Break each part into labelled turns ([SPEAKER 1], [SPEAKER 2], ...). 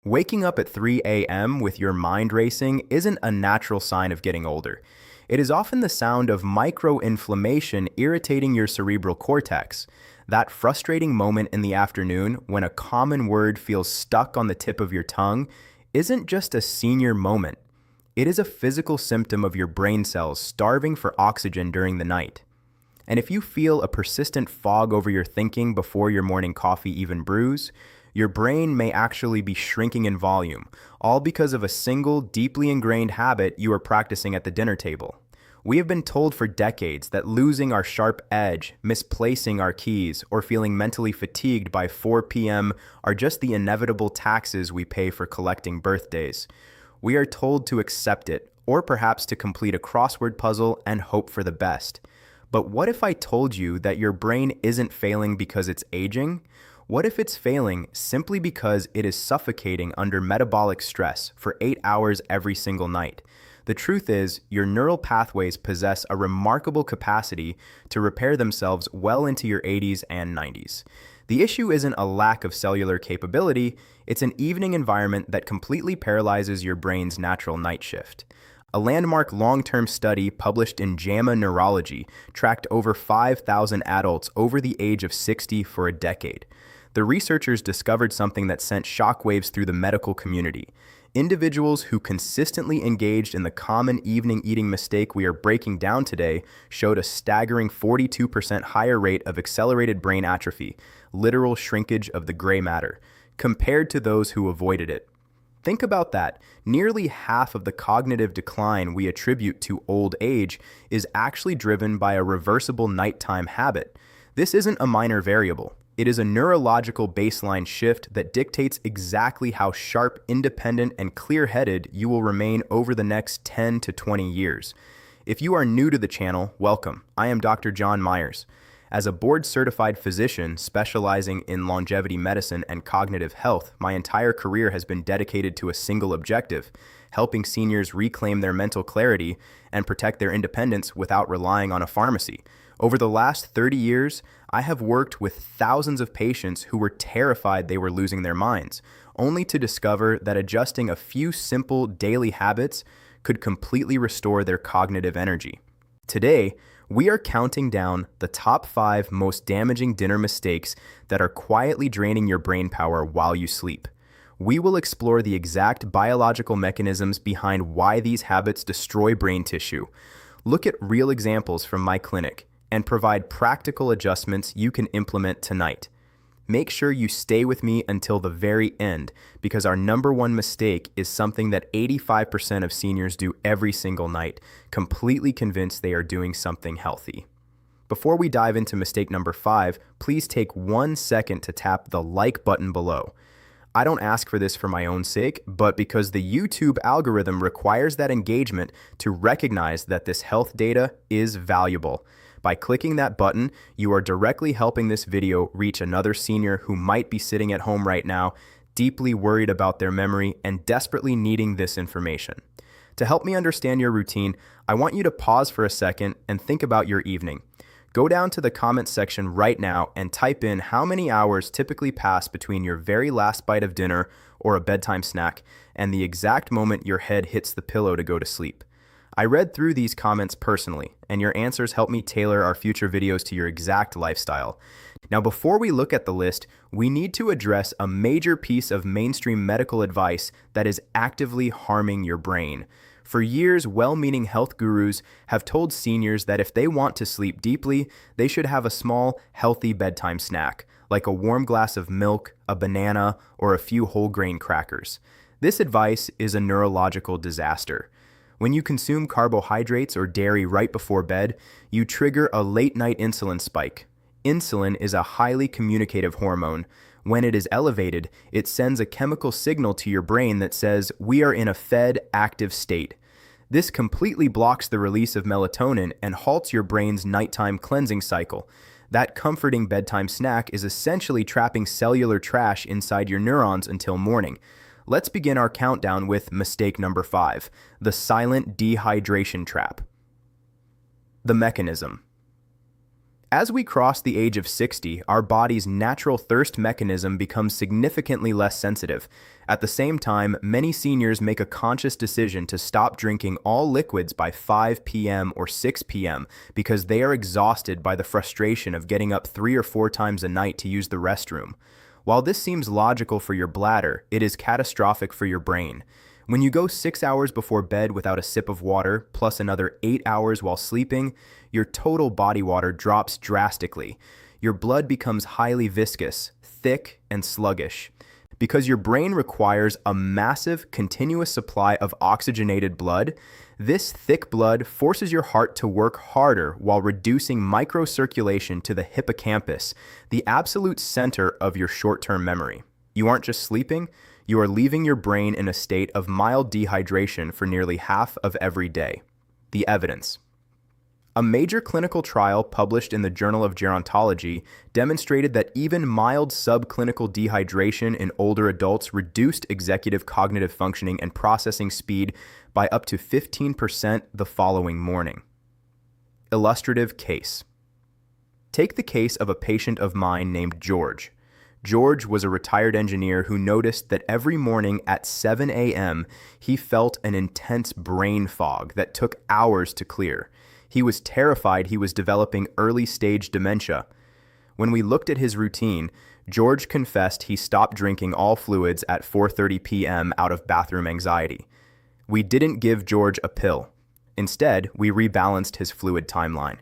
[SPEAKER 1] Waking up at 3 a.m. with your mind racing isn't a natural sign of getting older. It is often the sound of microinflammation irritating your cerebral cortex. That frustrating moment in the afternoon when a common word feels stuck on the tip of your tongue isn't just a senior moment. It is a physical symptom of your brain cells starving for oxygen during the night. And if you feel a persistent fog over your thinking before your morning coffee even brews, your brain may actually be shrinking in volume, all because of a single, deeply ingrained habit you are practicing at the dinner table. We have been told for decades that losing our sharp edge, misplacing our keys, or feeling mentally fatigued by 4 p.m. are just the inevitable taxes we pay for collecting birthdays. We are told to accept it, or perhaps to complete a crossword puzzle and hope for the best. But what if I told you that your brain isn't failing because it's aging? What if it's failing simply because it is suffocating under metabolic stress for 8 hours every single night? The truth is, your neural pathways possess a remarkable capacity to repair themselves well into your 80s and 90s. The issue isn't a lack of cellular capability, it's an evening environment that completely paralyzes your brain's natural night shift. A landmark long-term study published in JAMA Neurology tracked over 5,000 adults over the age of 60 for a decade. The researchers discovered something that sent shockwaves through the medical community. Individuals who consistently engaged in the common evening eating mistake we are breaking down today showed a staggering 42% higher rate of accelerated brain atrophy, literal shrinkage of the gray matter, compared to those who avoided it. Think about that. Nearly half of the cognitive decline we attribute to old age is actually driven by a reversible nighttime habit. This isn't a minor variable. It is a neurological baseline shift that dictates exactly how sharp, independent, and clear-headed you will remain over the next 10 to 20 years. If you are new to the channel, welcome. I am Dr. John Myers. As a board-certified physician specializing in longevity medicine and cognitive health, my entire career has been dedicated to a single objective: helping seniors reclaim their mental clarity and protect their independence without relying on a pharmacy. Over the last 30 years, I have worked with thousands of patients who were terrified they were losing their minds, only to discover that adjusting a few simple daily habits could completely restore their cognitive energy. Today, we are counting down the top 5 most damaging dinner mistakes that are quietly draining your brain power while you sleep. We will explore the exact biological mechanisms behind why these habits destroy brain tissue, look at real examples from my clinic, and provide practical adjustments you can implement tonight. Make sure you stay with me until the very end, because our number one mistake is something that 85% of seniors do every single night, completely convinced they are doing something healthy. Before we dive into mistake number 5, please take 1 second to tap the like button below. I don't ask for this for my own sake, but because the YouTube algorithm requires that engagement to recognize that this health data is valuable. By clicking that button, you are directly helping this video reach another senior who might be sitting at home right now, deeply worried about their memory and desperately needing this information. To help me understand your routine, I want you to pause for a second and think about your evening. Go down to the comments section right now and type in how many hours typically pass between your very last bite of dinner or a bedtime snack and the exact moment your head hits the pillow to go to sleep. I read through these comments personally, and your answers help me tailor our future videos to your exact lifestyle. Now, before we look at the list, we need to address a major piece of mainstream medical advice that is actively harming your brain. For years, well-meaning health gurus have told seniors that if they want to sleep deeply, they should have a small, healthy bedtime snack, like a warm glass of milk, a banana, or a few whole grain crackers. This advice is a neurological disaster. When you consume carbohydrates or dairy right before bed, you trigger a late-night insulin spike. Insulin is a highly communicative hormone. When it is elevated, it sends a chemical signal to your brain that says, "We are in a fed, active state." This completely blocks the release of melatonin and halts your brain's nighttime cleansing cycle. That comforting bedtime snack is essentially trapping cellular trash inside your neurons until morning. Let's begin our countdown with mistake number 5, the silent dehydration trap. The mechanism. As we cross the age of 60, our body's natural thirst mechanism becomes significantly less sensitive. At the same time, many seniors make a conscious decision to stop drinking all liquids by 5 p.m. or 6 p.m. because they are exhausted by the frustration of getting up 3 or 4 times a night to use the restroom. While this seems logical for your bladder, it is catastrophic for your brain. When you go 6 hours before bed without a sip of water, plus another 8 hours while sleeping, your total body water drops drastically. Your blood becomes highly viscous, thick, and sluggish. Because your brain requires a massive, continuous supply of oxygenated blood, this thick blood forces your heart to work harder while reducing microcirculation to the hippocampus, the absolute center of your short-term memory. You aren't just sleeping, you are leaving your brain in a state of mild dehydration for nearly half of every day. The evidence. A major clinical trial published in the Journal of Gerontology demonstrated that even mild subclinical dehydration in older adults reduced executive cognitive functioning and processing speed by up to 15% the following morning. Illustrative case. Take the case of a patient of mine named George. George was a retired engineer who noticed that every morning at 7 a.m. he felt an intense brain fog that took hours to clear. He was terrified he was developing early-stage dementia. When we looked at his routine, George confessed he stopped drinking all fluids at 4:30 p.m. out of bathroom anxiety. We didn't give George a pill. Instead, we rebalanced his fluid timeline.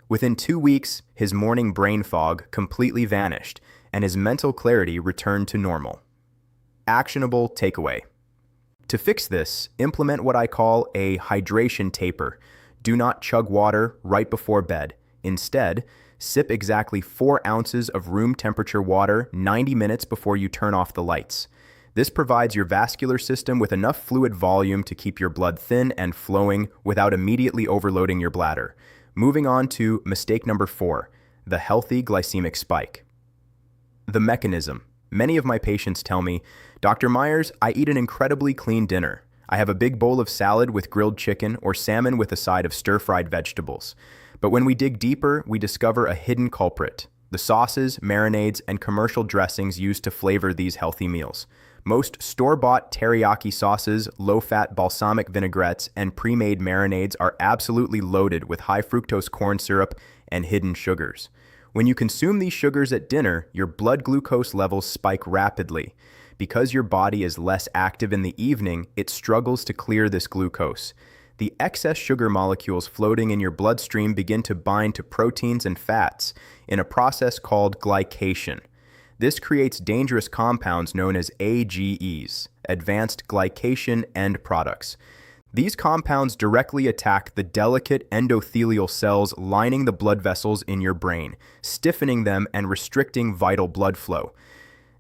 [SPEAKER 1] Within 2 weeks, his morning brain fog completely vanished, and his mental clarity returned to normal. Actionable takeaway. To fix this, implement what I call a hydration taper. Do not chug water right before bed. Instead, sip exactly 4 ounces of room temperature water 90 minutes before you turn off the lights. This provides your vascular system with enough fluid volume to keep your blood thin and flowing without immediately overloading your bladder. Moving on to mistake number 4, the healthy glycemic spike. The mechanism. Many of my patients tell me, Dr. Myers, I eat an incredibly clean dinner. I have a big bowl of salad with grilled chicken or salmon with a side of stir-fried vegetables. But when we dig deeper, we discover a hidden culprit: the sauces, marinades, and commercial dressings used to flavor these healthy meals. Most store-bought teriyaki sauces, low-fat balsamic vinaigrettes, and pre-made marinades are absolutely loaded with high-fructose corn syrup and hidden sugars. When you consume these sugars at dinner, your blood glucose levels spike rapidly. Because your body is less active in the evening, it struggles to clear this glucose. The excess sugar molecules floating in your bloodstream begin to bind to proteins and fats in a process called glycation. This creates dangerous compounds known as AGEs, advanced glycation end products. These compounds directly attack the delicate endothelial cells lining the blood vessels in your brain, stiffening them and restricting vital blood flow.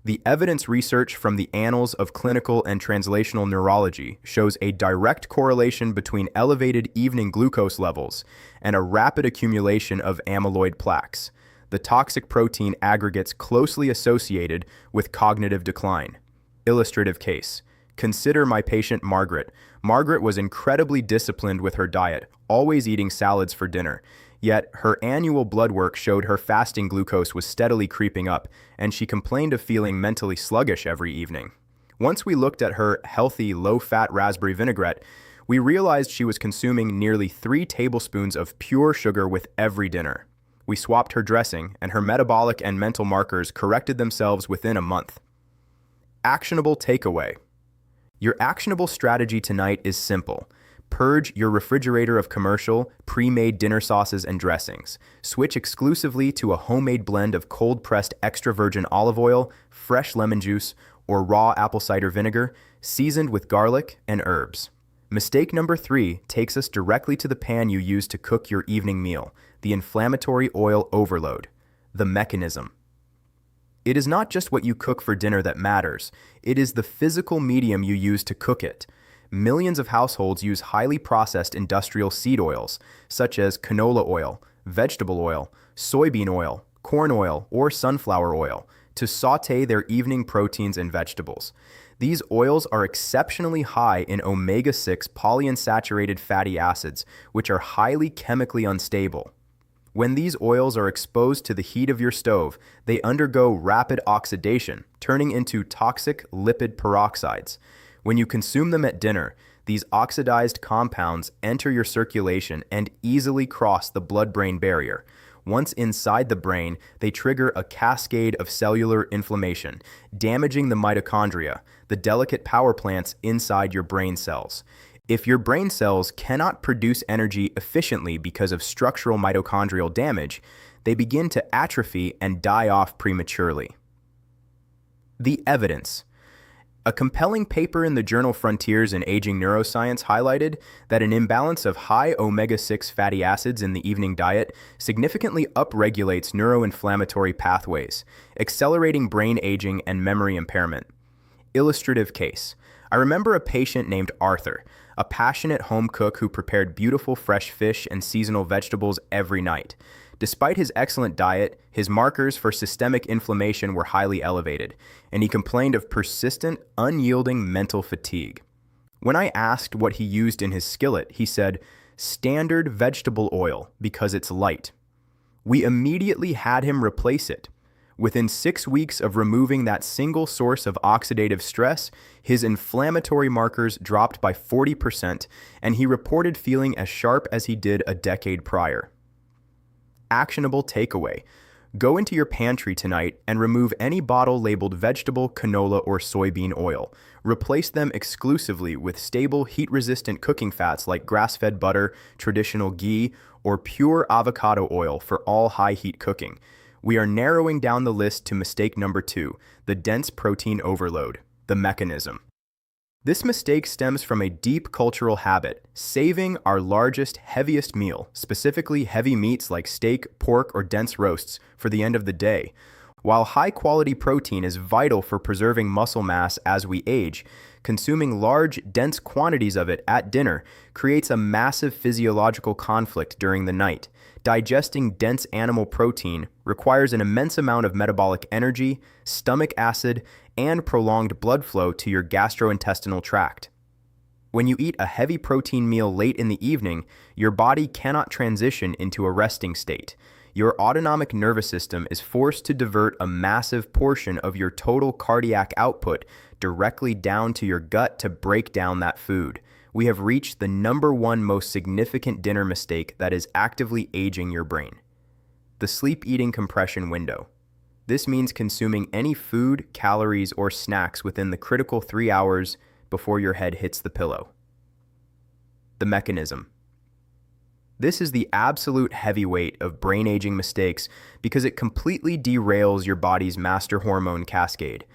[SPEAKER 1] The evidence research from the Annals of Clinical and Translational Neurology shows a direct correlation between elevated evening glucose levels and a rapid accumulation of amyloid plaques, the toxic protein aggregates closely associated with cognitive decline. Illustrative case. Consider my patient Margaret. Margaret was incredibly disciplined with her diet, always eating salads for dinner. Yet her annual blood work showed her fasting glucose was steadily creeping up, and she complained of feeling mentally sluggish every evening. Once we looked at her healthy, low-fat raspberry vinaigrette, we realized she was consuming nearly 3 tablespoons of pure sugar with every dinner. We swapped her dressing, and her metabolic and mental markers corrected themselves within a month. Actionable takeaway. Your actionable strategy tonight is simple. Purge your refrigerator of commercial, pre-made dinner sauces and dressings. Switch exclusively to a homemade blend of cold-pressed extra virgin olive oil, fresh lemon juice, or raw apple cider vinegar, seasoned with garlic and herbs. Mistake number 3 takes us directly to the pan you use to cook your evening meal, the inflammatory oil overload. The mechanism. It is not just what you cook for dinner that matters, it is the physical medium you use to cook it. Millions of households use highly processed industrial seed oils, such as canola oil, vegetable oil, soybean oil, corn oil, or sunflower oil, to saute their evening proteins and vegetables. These oils are exceptionally high in omega-6 polyunsaturated fatty acids, which are highly chemically unstable. When these oils are exposed to the heat of your stove, they undergo rapid oxidation, turning into toxic lipid peroxides. When you consume them at dinner, these oxidized compounds enter your circulation and easily cross the blood-brain barrier. Once inside the brain, they trigger a cascade of cellular inflammation, damaging the mitochondria, the delicate power plants inside your brain cells. If your brain cells cannot produce energy efficiently because of structural mitochondrial damage, they begin to atrophy and die off prematurely. The evidence. A compelling paper in the journal Frontiers in Aging Neuroscience highlighted that an imbalance of high omega-6 fatty acids in the evening diet significantly upregulates neuroinflammatory pathways, accelerating brain aging and memory impairment. Illustrative case. I remember a patient named Arthur, a passionate home cook who prepared beautiful fresh fish and seasonal vegetables every night. Despite his excellent diet, his markers for systemic inflammation were highly elevated, and he complained of persistent, unyielding mental fatigue. When I asked what he used in his skillet, he said, "Standard vegetable oil, because it's light." We immediately had him replace it. Within 6 weeks of removing that single source of oxidative stress, his inflammatory markers dropped by 40%, and he reported feeling as sharp as he did a decade prior. Actionable takeaway. Go into your pantry tonight and remove any bottle labeled vegetable, canola, or soybean oil. Replace them exclusively with stable, heat-resistant cooking fats like grass-fed butter, traditional ghee, or pure avocado oil for all high-heat cooking. We are narrowing down the list to mistake number 2, the dense protein overload, the mechanism. This mistake stems from a deep cultural habit, saving our largest, heaviest meal, specifically heavy meats like steak, pork, or dense roasts, for the end of the day. While high-quality protein is vital for preserving muscle mass as we age, consuming large, dense quantities of it at dinner creates a massive physiological conflict during the night. Digesting dense animal protein requires an immense amount of metabolic energy, stomach acid, and prolonged blood flow to your gastrointestinal tract. When you eat a heavy protein meal late in the evening, your body cannot transition into a resting state. Your autonomic nervous system is forced to divert a massive portion of your total cardiac output directly down to your gut to break down that food. We have reached the #1 most significant dinner mistake that is actively aging your brain. The sleep-eating compression window. This means consuming any food, calories, or snacks within the critical 3 hours before your head hits the pillow. The mechanism. This is the absolute heavyweight of brain aging mistakes because it completely derails your body's master hormone cascade.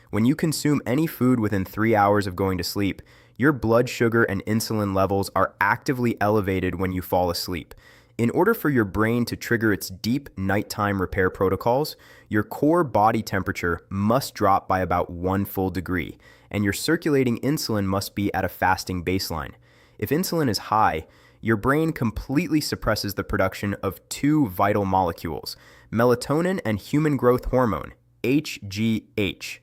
[SPEAKER 1] When you consume any food within 3 hours of going to sleep, your blood sugar and insulin levels are actively elevated when you fall asleep. In order for your brain to trigger its deep nighttime repair protocols, your core body temperature must drop by about 1 full degree, and your circulating insulin must be at a fasting baseline. If insulin is high, your brain completely suppresses the production of 2 vital molecules, melatonin and human growth hormone, HGH.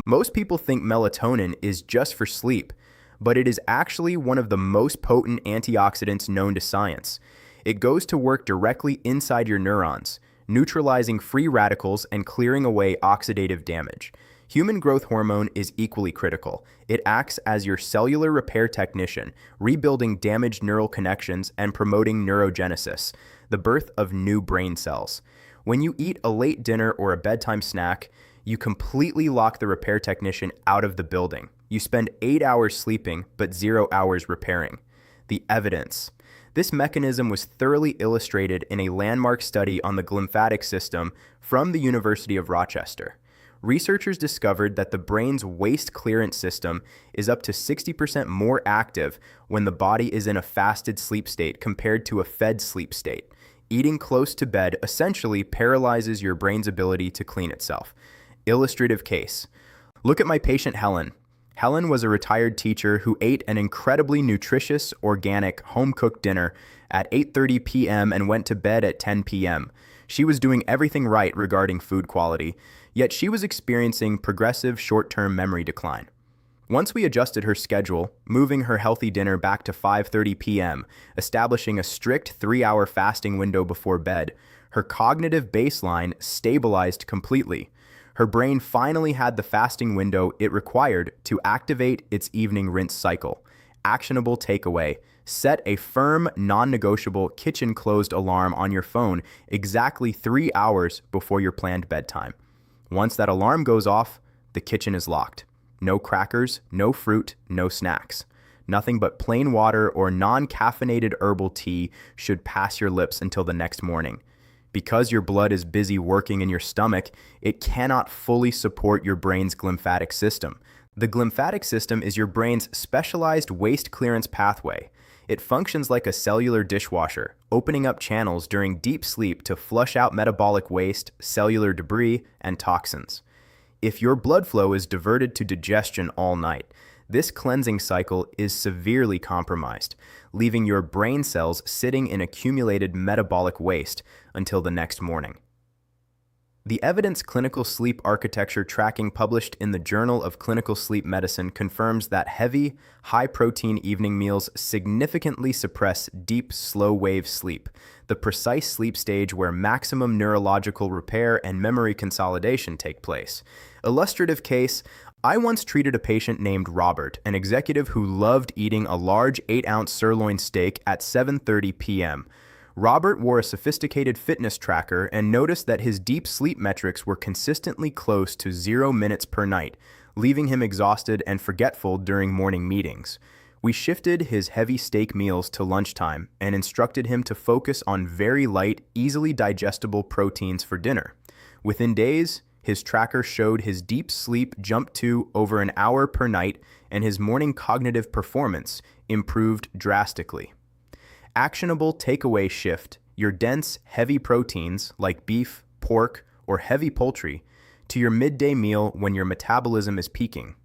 [SPEAKER 1] Most people think melatonin is just for sleep, but it is actually one of the most potent antioxidants known to science. It goes to work directly inside your neurons, neutralizing free radicals and clearing away oxidative damage. Human growth hormone is equally critical. It acts as your cellular repair technician, rebuilding damaged neural connections and promoting neurogenesis, the birth of new brain cells. When you eat a late dinner or a bedtime snack, you completely lock the repair technician out of the building. You spend 8 hours sleeping, but 0 hours repairing. The evidence. This mechanism was thoroughly illustrated in a landmark study on the glymphatic system from the University of Rochester. Researchers discovered that the brain's waste clearance system is up to 60% more active when the body is in a fasted sleep state compared to a fed sleep state. Eating close to bed essentially paralyzes your brain's ability to clean itself. Illustrative case. Look at my patient Helen. Helen was a retired teacher who ate an incredibly nutritious, organic, home-cooked dinner at 8:30 p.m. and went to bed at 10 p.m. She was doing everything right regarding food quality, yet she was experiencing progressive short-term memory decline. Once we adjusted her schedule, moving her healthy dinner back to 5:30 p.m., establishing a strict 3-hour fasting window before bed, her cognitive baseline stabilized completely. Her brain finally had the fasting window it required to activate its evening rinse cycle. Actionable takeaway: set a firm, non-negotiable kitchen closed alarm on your phone exactly 3 hours before your planned bedtime. Once that alarm goes off, the kitchen is locked. No crackers, no fruit, no snacks. Nothing but plain water or non-caffeinated herbal tea should pass your lips until the next morning. Because your blood is busy working in your stomach, it cannot fully support your brain's glymphatic system. The glymphatic system is your brain's specialized waste clearance pathway. It functions like a cellular dishwasher, opening up channels during deep sleep to flush out metabolic waste, cellular debris, and toxins. If your blood flow is diverted to digestion all night, this cleansing cycle is severely compromised, leaving your brain cells sitting in accumulated metabolic waste until the next morning. The Evidence Clinical Sleep Architecture Tracking published in the Journal of Clinical Sleep Medicine confirms that heavy, high-protein evening meals significantly suppress deep, slow-wave sleep, the precise sleep stage where maximum neurological repair and memory consolidation take place. Illustrative case: I once treated a patient named Robert, an executive who loved eating a large 8-ounce sirloin steak at 7:30 p.m. Robert wore a sophisticated fitness tracker and noticed that his deep sleep metrics were consistently close to 0 minutes per night, leaving him exhausted and forgetful during morning meetings. We shifted his heavy steak meals to lunchtime and instructed him to focus on very light, easily digestible proteins for dinner. Within days, his tracker showed his deep sleep jumped to over an hour per night, and his morning cognitive performance improved drastically. Actionable takeaway: shift your dense, heavy proteins like beef, pork, or heavy poultry to your midday meal when your metabolism is peaking.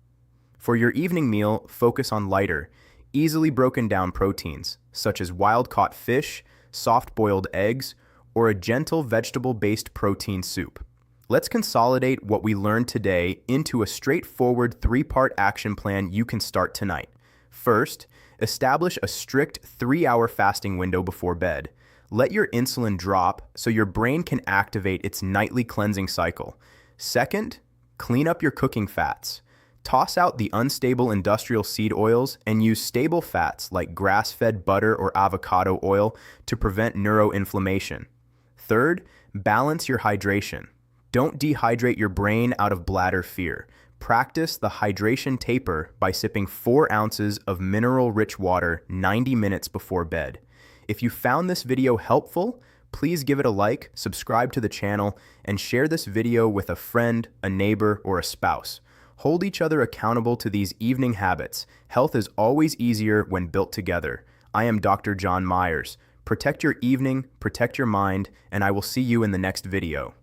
[SPEAKER 1] For your evening meal, focus on lighter, easily broken down proteins such as wild-caught fish, soft-boiled eggs, or a gentle vegetable-based protein soup. Let's consolidate what we learned today into a straightforward 3-part action plan you can start tonight. First, establish a strict 3-hour fasting window before bed. Let your insulin drop so your brain can activate its nightly cleansing cycle. Second, clean up your cooking fats. Toss out the unstable industrial seed oils and use stable fats like grass-fed butter or avocado oil to prevent neuroinflammation. Third, balance your hydration. Don't dehydrate your brain out of bladder fear. Practice the hydration taper by sipping 4 ounces of mineral-rich water 90 minutes before bed. If you found this video helpful, please give it a like, subscribe to the channel, and share this video with a friend, a neighbor, or a spouse. Hold each other accountable to these evening habits. Health is always easier when built together. I am Dr. John Myers. Protect your evening, protect your mind, and I will see you in the next video.